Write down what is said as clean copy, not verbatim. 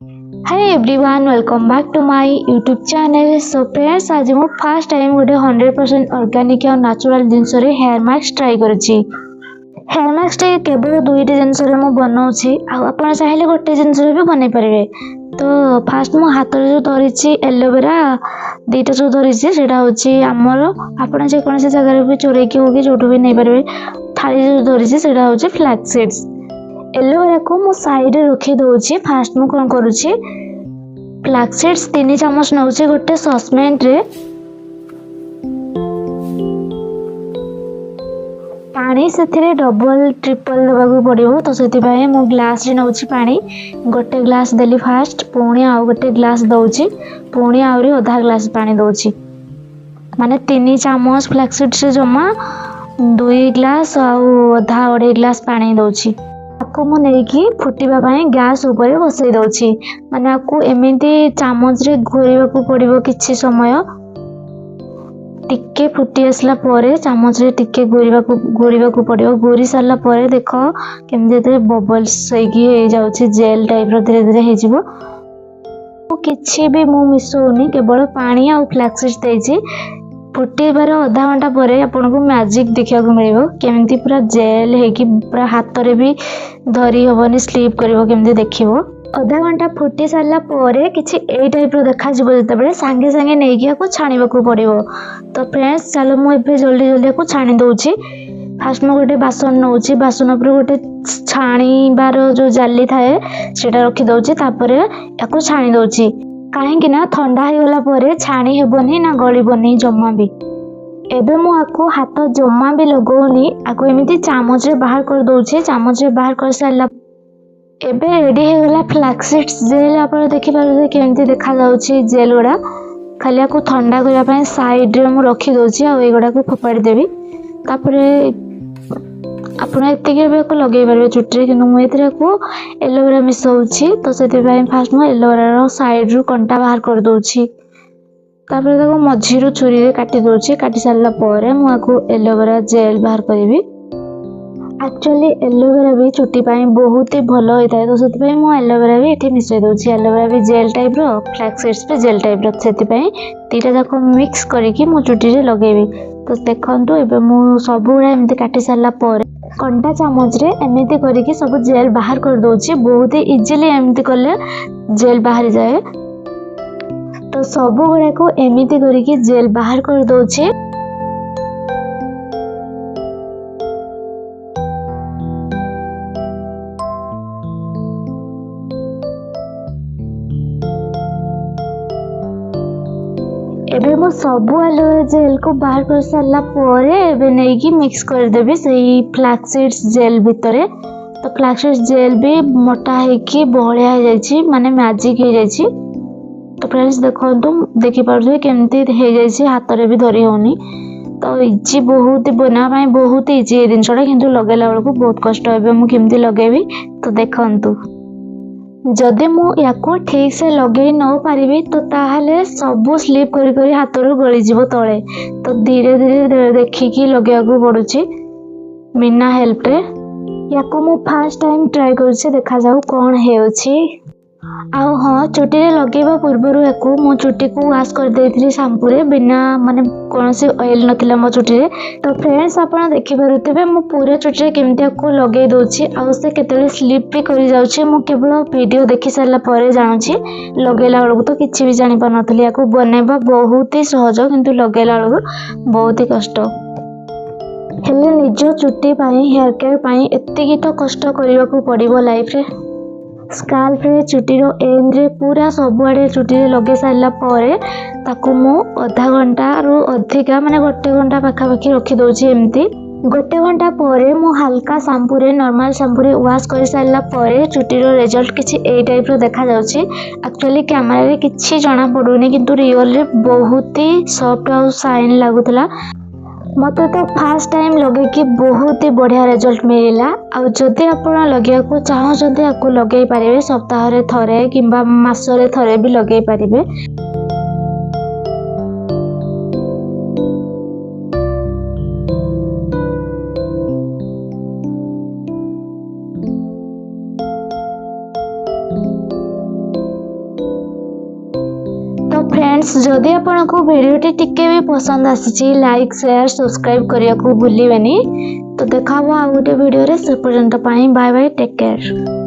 Hi everyone welcome back to my YouTube channel. So friends आज मु first time गोटे 100% organic और natural जिनस हेयर मास्क ट्राई करुच्ची। हेयर मास्क केवल दुईट जिनस बनाऊँगी आप चाहिए गोटे जिनस भी बन पारे। तो फास्ट मो हाथ में जो धरी एलोवेरा दीटा जो धरी से आमर आप जेकोसी जगह भी चोरईकी हो कि जो भी नहीं पारे। थाली जो धरी से हूँ फ्लैक्स सीड्स। एलोवेरा को मु साइड रे रखी दउची। फास्ट मु कोन करूची फ्लैक्स सीड्स 3 चम्मच नउची गोटे ससपेन रे पानी से डबल ट्रिपल देवाक पड़ो। तो से मु ग्लास रे नउची पानी गोटे ग्लास देली फास्ट पुणी आउ गोटे ग्लास दउची पुणी आउरी आधा ग्लास पानी दउची माने 3 चम्मच फ्लैक्स सीड्स रे जमा 2 ग्लास आउ आधा 2.5 ग्लास पानी दउची। आपको मु नेकी फुटिबा पई गैस ऊपर बसई दउची माने आपको एमिति चामच रे घोरिबा को पड़िबो किछि समय। टिके फुटी आसला परे चामच रे टिके घोरिबा को पड़िबो। घोरी सारला परे देखो केमजे ते बबल्स सईकी हे जाउची जेल टाइप रो धीरे धीरे हे जिवो। किछि भी मु मिसोनी केवल पानी आ फ्लैक्स सीड्स देइची। फुटेबार अधा घंटा पर आपन को मैजिक देखा मिल केमती पूरा जेल है पूरा हाथ रे भी धरी हबनी स्लीप करिवो केमती देखिवो। अधा घंटा फुटी सारला परे किछि ए टाइप रो देखा जिवो जतबे संगे संगे नेकी को छाणीबा को पड़िवो। तो फ्रेंड्स चलो मु एबे जल्दी जल्दी को छाणी दउची। फास्ट मु गोटे बासन नउची बासन ऊपर गोटे छाणीबार जो जाली थाए सेटा रखी दउची तापरे याको छाणी दउची कहीं ना ठंडा हो गला परे छाणी हेबनी ना गलिबनी जम्मा भी। एबे मु आको हाथ जम्मा भी लगौनी आको एमिति चामच रे बाहर कर दउछे। चामच रे बाहर कर सारला एबे रेडी हो गला फ्लैक्स सीड्स जेल। आप देखि पारे केमति देखा जाउची जेल गुडा खाली आको ठंडा करिया पई साइड रे मु रखी दउची आ ए गुडा को फोपाड़ी देबी। तापरे आपण एतिके को लगे पारे चुट्टी कि मुझे एलोवेरा मिसाऊँ। तो से फास्ट मु एलोवेरा साइड रु कंटा बाहर कर दूची तापर मझी छुरी रे काटी दूची। काटी सारला परे मु आको एलोवेरा जेल बाहर करी। एक्चुअली एलोवेरा भी चुट्टी पाई बहुत ही भल होता है। तो से मु एलोवेरा भी ये मिसई दूची। एलोवेरा भी जेल टाइप रो फ्लैक्स सीड्स भी जेल टाइप रो से दीटा जाक मिक्स करके मो चुट्टी रे लगेबी। तो देखंतु एबे मु सब गुडा एमती काटी सारला परे कंटा चामच रे एमती करके सब जेल बाहर कर दउची। बहुत ही इजीली एमती करले जेल बाहर जाए। तो सब गुडा को एमती करके जेल बाहर कर दउची। एबे मो सब एलोवेरा जेल को बाहर कर सारला परे एबे नहीं कि मिक्स कर देबी सही फ्लैक्स सीड्स जेल भितरे। तो फ्लैक्स सीड्स जेल भी मोटा है कि बहलिया हो जाइछि माने मैजिक हो जाइछि। तो फ्रेंड्स देखंतु देखि पारछे केमती हो जाइछि हाथ रे भी धरी होनी। तो इजी बहुत बना पाई बहुत इजी ए जिनसटा किंतु लगेला बेलको बहुत कष्ट। एबे मु केमती लगेबी तो देखंतु जदि मु याको ठीक से लगे न पारिबी तो ताहले सबू स्लीप करी करी हाथ रू गली जीवो तले। तो धीरे धीरे देखिकी लगे पड़ुची बिना हेल्प रे। याको मु फर्स्ट टाइम ट्राई करूची देखा जाऊ कौन हेउची। आउ हाँ चुटी रे लगेबा पूर्वरु याको मो चुटी को वाश कर देइथिली शैम्पू रे बिना माने कोनोसी ऑयल नथिला मो चुटी रे। तो फ्रेंड्स आपण देखि पारुथिबे मु पूरा चुटी रे केमति याको लगे दोछि आउ से केतेले स्लिप भी करि जाउछि। मु केवल वीडियो देखि सारला परे जानुछि लगेला बेलको तो किछि भी जानि पार नथली। याको बनेबा बहुत ही सहज किंतु लगेला बेलको बहुत ही कष्ट। हेले निज चुटी पाई हेयर केयर पाई एतिकी तो कष्ट करिवा को पड़िबो लाइफ रे। स्काल्प रे चुटी रो एंड रे पूरा सबुआडे चुटी रे लगे सारला परे ताकू मु आधा घंटा रु अधिका माने गोटे घंटा पाखा पाखी रखी दउची। एमती गोटे घंटा परे मु हल्का शैम्पू रे नॉर्मल शैम्पू रे वाश कर सारला परे चुटी रो रिजल्ट किछि ए टाइप रो देखा जाउची। एक्चुअली कैमरा रे किछि जाना पडुनी किंतु रियल रे बहुत ही सॉफ्ट और शाइन लागुतला। मत तो फास्ट टाइम लगे कि बहुत ही बढ़िया रिजल्ट मिलला। आउ जदि आपण लगे को चाहते आपको लगे पारे सप्ताह रे थरे किंबा मासरे थरे भी लगे पारे। फ्रेंड्स जदि आपको वीडियोटी टिके भी पसंद आसी लाइक शेयर सब्सक्राइब करने को भूलिए। तो देखा आ गोटे वीडियो से पर्यंत बाय बाय टेक केयर।